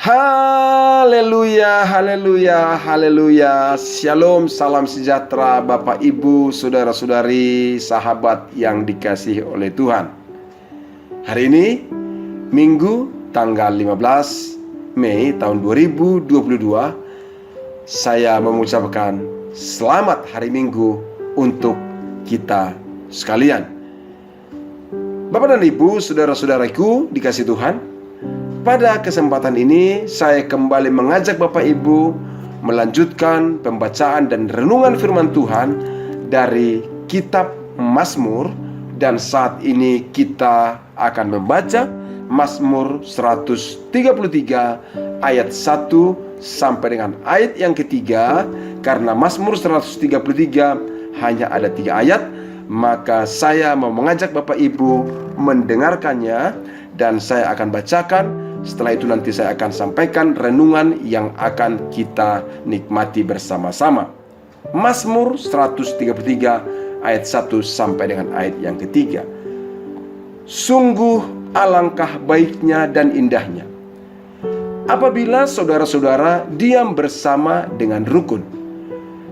Haleluya, haleluya, haleluya. Shalom, salam sejahtera Bapak Ibu, saudara-saudari, sahabat yang dikasihi oleh Tuhan. Hari ini Minggu tanggal 15 Mei tahun 2022, saya mengucapkan selamat hari Minggu untuk kita sekalian. Bapak dan Ibu, saudara-saudariku dikasihi Tuhan, pada kesempatan ini saya kembali mengajak Bapak Ibu melanjutkan pembacaan dan renungan firman Tuhan dari kitab Mazmur. Dan saat ini kita akan membaca Mazmur 133 ayat 1 sampai dengan ayat yang ketiga. Karena Mazmur 133 hanya ada 3 ayat, maka saya mau mengajak Bapak Ibu mendengarkannya, dan saya akan bacakan. Setelah itu nanti saya akan sampaikan renungan yang akan kita nikmati bersama-sama. Mazmur 133 ayat 1 sampai dengan ayat yang ketiga. Sungguh alangkah baiknya dan indahnya apabila saudara-saudara diam bersama dengan rukun,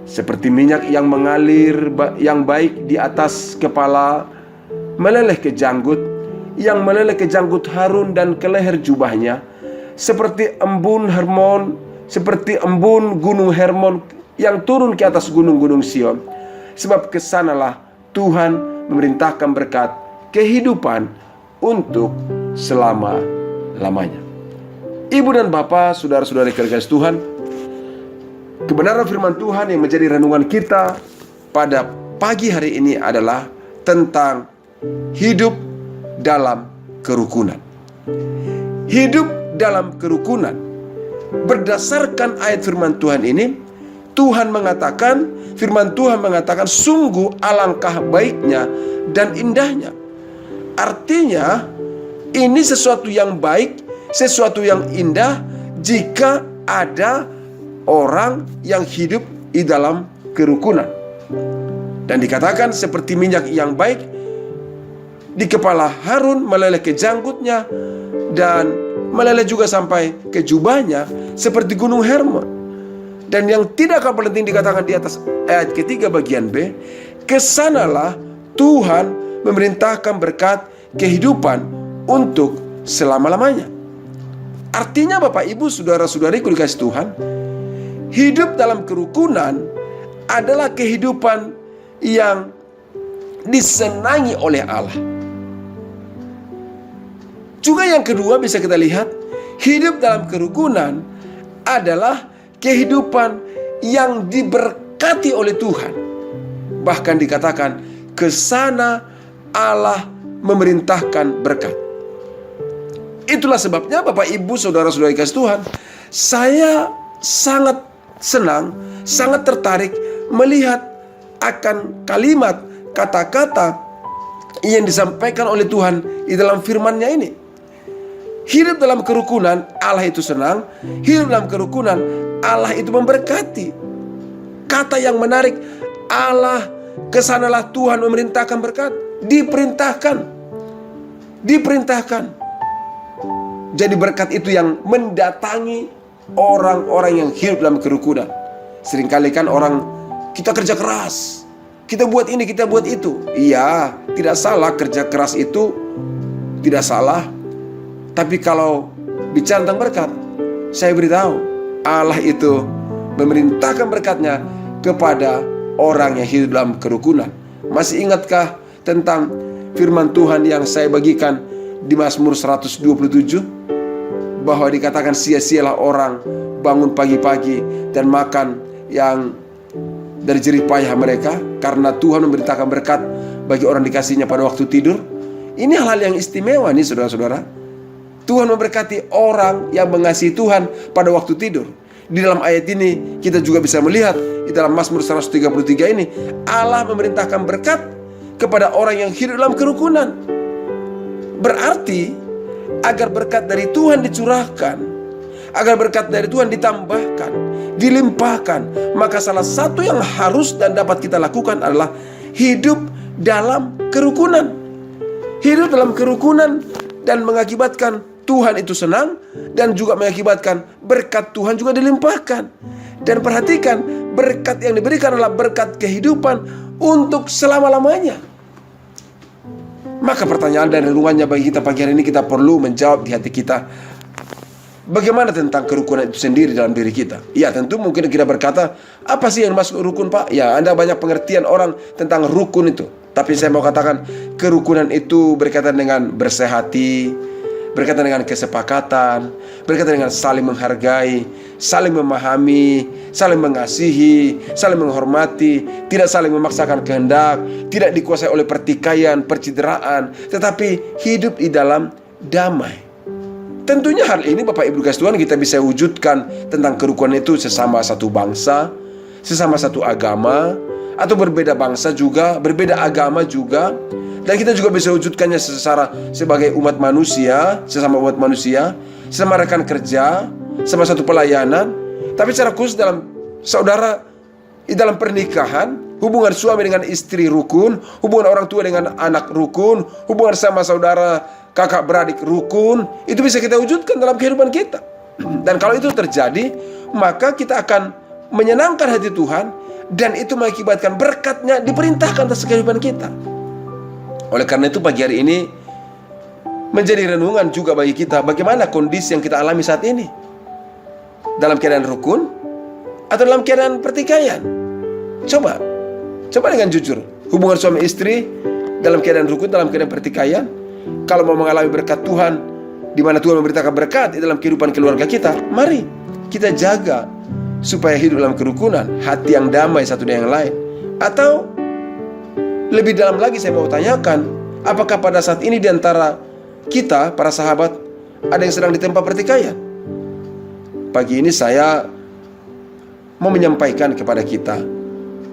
seperti minyak yang mengalir yang baik di atas kepala, meleleh ke janggut, yang meleleh ke janggut Harun dan ke leher jubahnya, seperti embun gunung Hermon yang turun ke atas gunung-gunung Sion. Sebab kesanalah Tuhan memerintahkan berkat kehidupan untuk selama-lamanya. Ibu dan Bapak, saudara-saudari kekasih Tuhan, kebenaran firman Tuhan yang menjadi renungan kita pada pagi hari ini adalah tentang hidup dalam kerukunan. Hidup dalam kerukunan. Berdasarkan ayat firman Tuhan ini, firman Tuhan mengatakan sungguh alangkah baiknya dan indahnya. Artinya ini sesuatu yang baik, sesuatu yang indah jika ada orang yang hidup di dalam kerukunan. Dan dikatakan seperti minyak yang baik di kepala Harun, meleleh ke janggutnya, dan meleleh juga sampai ke jubahnya, seperti gunung Hermon. Dan yang tidak kalah penting dikatakan di atas ayat ketiga bagian B, kesanalah Tuhan memerintahkan berkat kehidupan untuk selama-lamanya. Artinya Bapak Ibu, saudara-saudariku dikasih Tuhan, hidup dalam kerukunan adalah kehidupan yang disenangi oleh Allah. Juga yang kedua bisa kita lihat, hidup dalam kerukunan adalah kehidupan yang diberkati oleh Tuhan. Bahkan dikatakan kesana Allah memerintahkan berkat. Itulah sebabnya Bapak Ibu saudara-saudari kasih Tuhan, saya sangat senang, sangat tertarik melihat akan kalimat kata-kata yang disampaikan oleh Tuhan di dalam firman-Nya ini. Hidup dalam kerukunan, Allah itu senang. Hidup dalam kerukunan, Allah itu memberkati. Kata yang menarik, Allah, kesanalah Tuhan memerintahkan berkat. Diperintahkan. Jadi berkat itu yang mendatangi orang-orang yang hidup dalam kerukunan. Seringkali kan orang, kita kerja keras, kita buat ini, kita buat itu. Iya, tidak salah, kerja keras itu tidak salah. Tapi kalau bicara tentang berkat, saya beritahu, Allah itu memerintahkan berkatnya kepada orang yang hidup dalam kerukunan. Masih ingatkah tentang firman Tuhan yang saya bagikan di Mazmur 127? Bahwa dikatakan sia-sialah orang bangun pagi-pagi dan makan yang dari jerih payah mereka, karena Tuhan memerintahkan berkat bagi orang dikasihnya pada waktu tidur. Ini hal-hal yang istimewa nih saudara-saudara. Tuhan memberkati orang yang mengasihi Tuhan pada waktu tidur. Di dalam ayat ini kita juga bisa melihat di dalam Mazmur 133 ini, Allah memerintahkan berkat kepada orang yang hidup dalam kerukunan. Berarti agar berkat dari Tuhan dicurahkan, agar berkat dari Tuhan ditambahkan, dilimpahkan, maka salah satu yang harus dan dapat kita lakukan adalah hidup dalam kerukunan. Hidup dalam kerukunan dan mengakibatkan Tuhan itu senang dan juga mengakibatkan berkat Tuhan juga dilimpahkan. Dan perhatikan, berkat yang diberikan adalah berkat kehidupan untuk selama-lamanya. Maka pertanyaan dan renungannya bagi kita pagi hari ini, kita perlu menjawab di hati kita, bagaimana tentang kerukunan itu sendiri dalam diri kita? Ya, tentu mungkin kita berkata, apa sih yang masuk rukun, Pak? Ya, Anda banyak pengertian orang tentang rukun itu. Tapi saya mau katakan, kerukunan itu berkaitan dengan bersehati, berkaitan dengan kesepakatan, berkaitan dengan saling menghargai, saling memahami, saling mengasihi, saling menghormati, tidak saling memaksakan kehendak, tidak dikuasai oleh pertikaian, percideraan, tetapi hidup di dalam damai. Tentunya hal ini Bapak Ibu kasih Tuhan, kita bisa wujudkan tentang kerukunan itu sesama satu bangsa, sesama satu agama, atau berbeda bangsa juga, berbeda agama juga. Dan kita juga bisa wujudkannya sebagai umat manusia, sesama umat manusia, sesama rekan kerja, sama satu pelayanan. Tapi secara khusus dalam saudara, di dalam pernikahan, hubungan suami dengan istri rukun, hubungan orang tua dengan anak rukun, hubungan sama saudara kakak beradik rukun, itu bisa kita wujudkan dalam kehidupan kita. Dan kalau itu terjadi, maka kita akan menyenangkan hati Tuhan, dan itu mengakibatkan berkatnya diperintahkan atas kehidupan kita. Oleh karena itu pagi hari ini menjadi renungan juga bagi kita, bagaimana kondisi yang kita alami saat ini, dalam keadaan rukun atau dalam keadaan pertikaian. Coba dengan jujur, hubungan suami istri dalam keadaan rukun, dalam keadaan pertikaian. Kalau mau mengalami berkat Tuhan, di mana Tuhan memberitakan berkat di dalam kehidupan keluarga kita, mari kita jaga supaya hidup dalam kerukunan, hati yang damai satu dengan yang lain. Atau lebih dalam lagi saya mau tanyakan, apakah pada saat ini di antara kita, para sahabat, ada yang sedang ditempa pertikaian? Pagi ini saya mau menyampaikan kepada kita,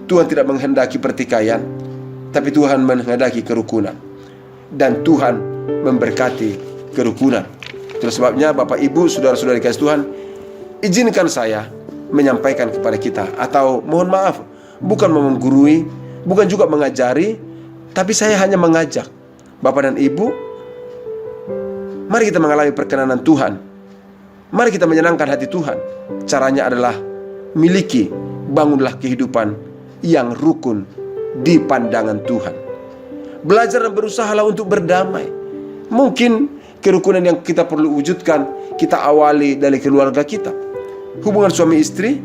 Tuhan tidak menghendaki pertikaian, tapi Tuhan menghendaki kerukunan. Dan Tuhan memberkati kerukunan. Itu sebabnya Bapak Ibu, saudara-saudari kasih Tuhan, izinkan saya menyampaikan kepada kita, atau mohon maaf, bukan menggurui, bukan juga mengajari, tapi saya hanya mengajak Bapak dan Ibu, mari kita mengalami perkenanan Tuhan, mari kita menyenangkan hati Tuhan. Caranya adalah miliki, bangunlah kehidupan yang rukun di pandangan Tuhan. Belajar dan berusahalah untuk berdamai. Mungkin kerukunan yang kita perlu wujudkan, kita awali dari keluarga kita. Hubungan suami istri,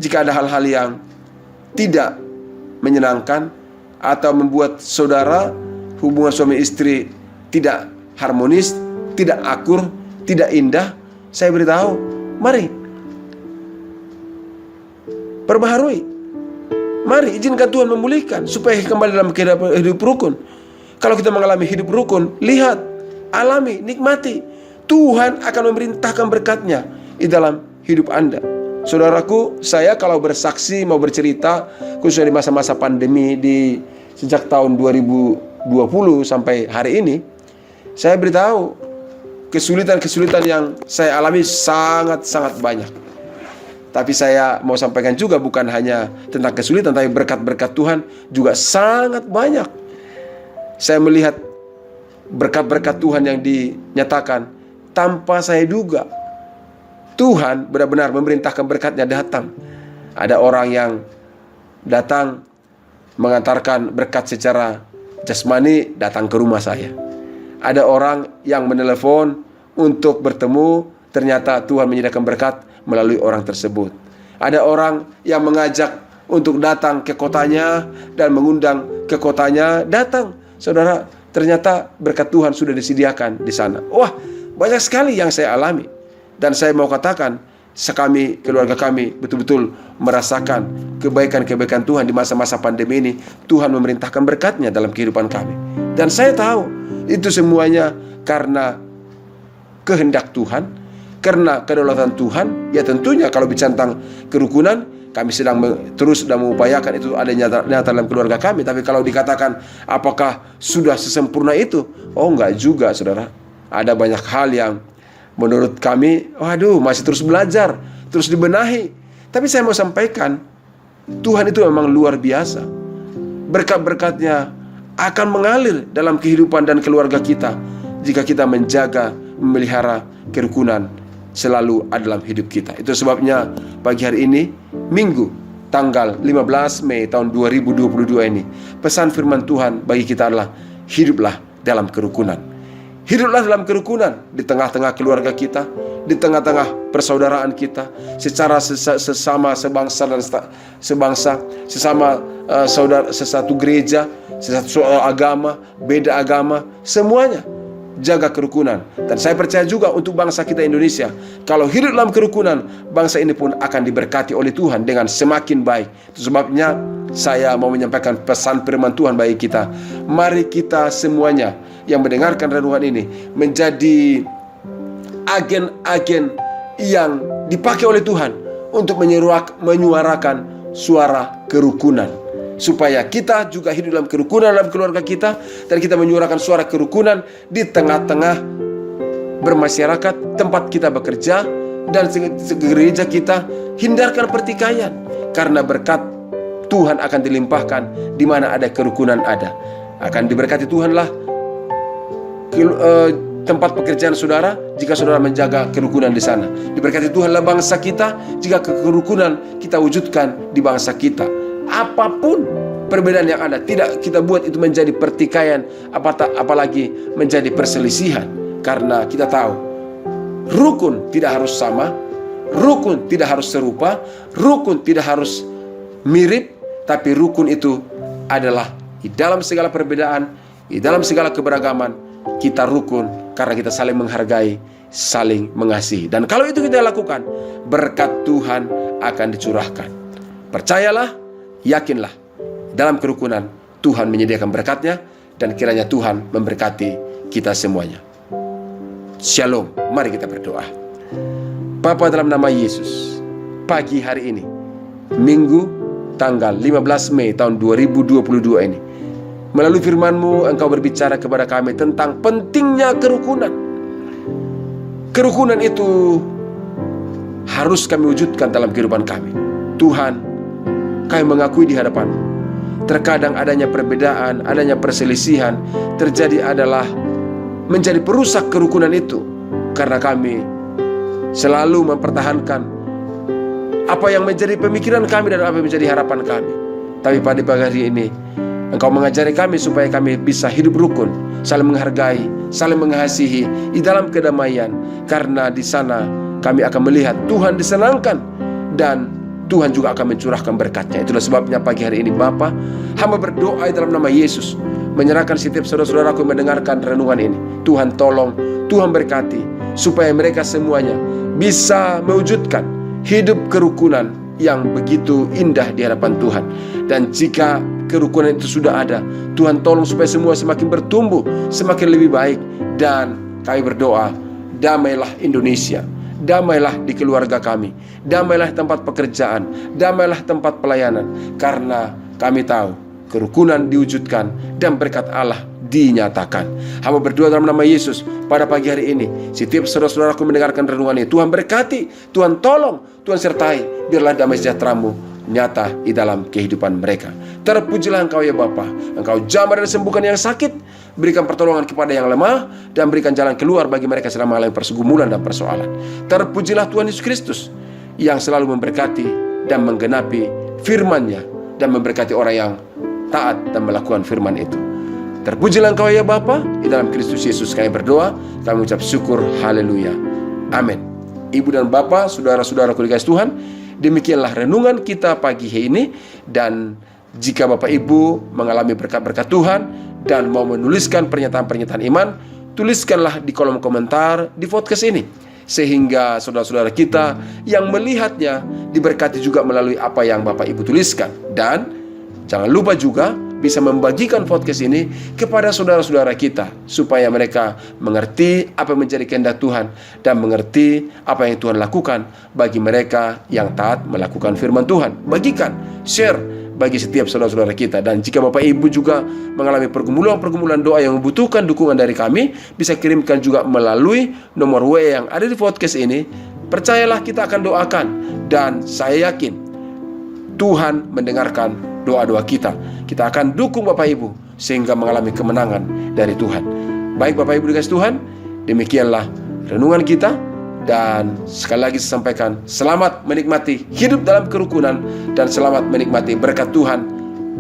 jika ada hal-hal yang tidak menyenangkan atau membuat saudara, hubungan suami istri tidak harmonis, tidak akur, tidak indah, saya beritahu, mari perbaharui, mari izinkan Tuhan memulihkan supaya kembali dalam kehidupan hidup rukun. Kalau kita mengalami hidup rukun, lihat, alami, nikmati, Tuhan akan memerintahkan berkatnya di dalam hidup Anda. Saudaraku, saya kalau bersaksi, mau bercerita, khususnya di masa-masa pandemi, sejak tahun 2020 sampai hari ini, saya beritahu kesulitan-kesulitan yang saya alami sangat-sangat banyak. Tapi saya mau sampaikan juga, bukan hanya tentang kesulitan, tapi berkat-berkat Tuhan juga sangat banyak. Saya melihat berkat-berkat Tuhan yang dinyatakan tanpa saya duga. Tuhan benar-benar memerintahkan berkatnya datang. Ada orang yang datang mengantarkan berkat secara jasmani datang ke rumah saya. Ada orang yang menelepon untuk bertemu, ternyata Tuhan menyediakan berkat melalui orang tersebut. Ada orang yang mengajak untuk datang ke kotanya dan mengundang ke kotanya, datang. Saudara, ternyata berkat Tuhan sudah disediakan di sana. Wah, banyak sekali yang saya alami. Dan saya mau katakan, keluarga kami betul-betul merasakan kebaikan-kebaikan Tuhan di masa-masa pandemi ini. Tuhan memerintahkan berkatnya dalam kehidupan kami. Dan saya tahu itu semuanya karena kehendak Tuhan, karena kedaulatan Tuhan. Ya tentunya kalau bicara tentang kerukunan, kami sedang terus mengupayakan itu ada nyata dalam keluarga kami. Tapi kalau dikatakan apakah sudah sesempurna itu? Oh enggak juga, saudara. Ada banyak hal yang menurut kami, waduh, masih terus belajar, terus dibenahi. Tapi saya mau sampaikan, Tuhan itu memang luar biasa. Berkat-berkatnya akan mengalir dalam kehidupan dan keluarga kita jika kita menjaga memelihara kerukunan selalu ada dalam hidup kita. Itu sebabnya pagi hari ini, Minggu tanggal 15 Mei tahun 2022 ini, pesan firman Tuhan bagi kita adalah hiduplah dalam kerukunan. Hiduplah dalam kerukunan di tengah-tengah keluarga kita, di tengah-tengah persaudaraan kita, secara sesama sebangsa dan sebangsa, sesama saudara, sesatu gereja, sesatu agama, beda agama, semuanya jaga kerukunan. Dan saya percaya juga untuk bangsa kita Indonesia, kalau hidup dalam kerukunan, bangsa ini pun akan diberkati oleh Tuhan dengan semakin baik. Itu sebabnya saya mau menyampaikan pesan firman Tuhan bagi kita. Mari kita semuanya yang mendengarkan renungan ini menjadi agen-agen yang dipakai oleh Tuhan untuk menyuarakan suara kerukunan, supaya kita juga hidup dalam kerukunan dalam keluarga kita, dan kita menyuarakan suara kerukunan di tengah-tengah bermasyarakat, tempat kita bekerja, dan gereja kita. Hindarkan pertikaian, karena berkat Tuhan akan dilimpahkan di mana ada kerukunan ada. Akan diberkati Tuhanlah tempat pekerjaan saudara jika saudara menjaga kerukunan di sana. Diberkati Tuhanlah bangsa kita jika kerukunan kita wujudkan di bangsa kita. Apapun perbedaan yang ada, tidak kita buat itu menjadi pertikaian, apalagi menjadi perselisihan. Karena kita tahu rukun tidak harus sama, rukun tidak harus serupa, rukun tidak harus mirip, tapi rukun itu adalah di dalam segala perbedaan, di dalam segala keberagaman, kita rukun karena kita saling menghargai, saling mengasihi. Dan kalau itu kita lakukan, berkat Tuhan akan dicurahkan. Percayalah, yakinlah, dalam kerukunan Tuhan menyediakan berkatnya, dan kiranya Tuhan memberkati kita semuanya. Shalom. Mari kita berdoa. Bapa, dalam nama Yesus, pagi hari ini, Minggu tanggal 15 Mei tahun 2022 ini, melalui firman-Mu Engkau berbicara kepada kami tentang pentingnya kerukunan. Kerukunan itu harus kami wujudkan dalam kehidupan kami. Tuhan, kami mengakui di hadapan-Mu, terkadang adanya perbedaan, adanya perselisihan terjadi adalah menjadi perusak kerukunan itu, karena kami selalu mempertahankan apa yang menjadi pemikiran kami dan apa yang menjadi harapan kami. Tapi pada pagi hari ini Engkau mengajari kami supaya kami bisa hidup rukun, saling menghargai, saling mengasihi di dalam kedamaian, karena di sana kami akan melihat Tuhan disenangkan dan Tuhan juga akan mencurahkan berkat-Nya. Itulah sebabnya pagi hari ini Bapa, hamba berdoa dalam nama Yesus, menyerahkan setiap saudara-saudaraku yang mendengarkan renungan ini. Tuhan tolong, Tuhan berkati, supaya mereka semuanya bisa mewujudkan hidup kerukunan yang begitu indah di hadapan Tuhan. Dan jika kerukunan itu sudah ada, Tuhan tolong supaya semua semakin bertumbuh, semakin lebih baik. Dan kami berdoa, damailah Indonesia, damailah di keluarga kami, damailah tempat pekerjaan, damailah tempat pelayanan. Karena kami tahu kerukunan diwujudkan dan berkat Allah dinyatakan. Hamba berdoa dalam nama Yesus, pada pagi hari ini setiap saudara-saudaraku mendengarkan renungan ini, Tuhan berkati, Tuhan tolong, Tuhan sertai, biarlah damai sejahtera-Mu nyata di dalam kehidupan mereka. Terpujilah Engkau ya Bapa, Engkau jamah dan sembuhkan yang sakit, berikan pertolongan kepada yang lemah, dan berikan jalan keluar bagi mereka sedang mengalami pergumulan dan persoalan. Terpujilah Tuhan Yesus Kristus yang selalu memberkati dan menggenapi firman-Nya, dan memberkati orang yang taat dan melakukan firman itu. Terpujilah Engkau ya Bapa, di dalam Kristus Yesus kami berdoa, kami ucap syukur, haleluya, amin. Ibu dan Bapak, saudara-saudaraku dikasihi Tuhan, demikianlah renungan kita pagi ini. Dan jika Bapak Ibu mengalami berkat-berkat Tuhan dan mau menuliskan pernyataan-pernyataan iman, tuliskanlah di kolom komentar di podcast ini, sehingga saudara-saudara kita yang melihatnya diberkati juga melalui apa yang Bapak Ibu tuliskan. Dan jangan lupa juga bisa membagikan podcast ini kepada saudara-saudara kita, supaya mereka mengerti apa yang menjadi kehendak Tuhan dan mengerti apa yang Tuhan lakukan bagi mereka yang taat melakukan firman Tuhan. Bagikan, share bagi setiap saudara-saudara kita. Dan jika Bapak Ibu juga mengalami pergumulan doa yang membutuhkan dukungan dari kami, bisa kirimkan juga melalui nomor WA yang ada di podcast ini. Percayalah, kita akan doakan, dan saya yakin Tuhan mendengarkan doa-doa kita. Kita akan dukung Bapak Ibu sehingga mengalami kemenangan dari Tuhan. Baik Bapak Ibu dikasihi Tuhan, demikianlah renungan kita. Dan sekali lagi saya sampaikan, selamat menikmati hidup dalam kerukunan, dan selamat menikmati berkat Tuhan,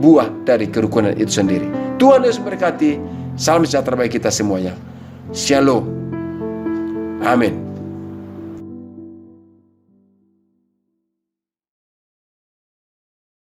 buah dari kerukunan itu sendiri. Tuhan Yesus memberkati. Salam sejahtera bagi kita semuanya. Shalom. Amin.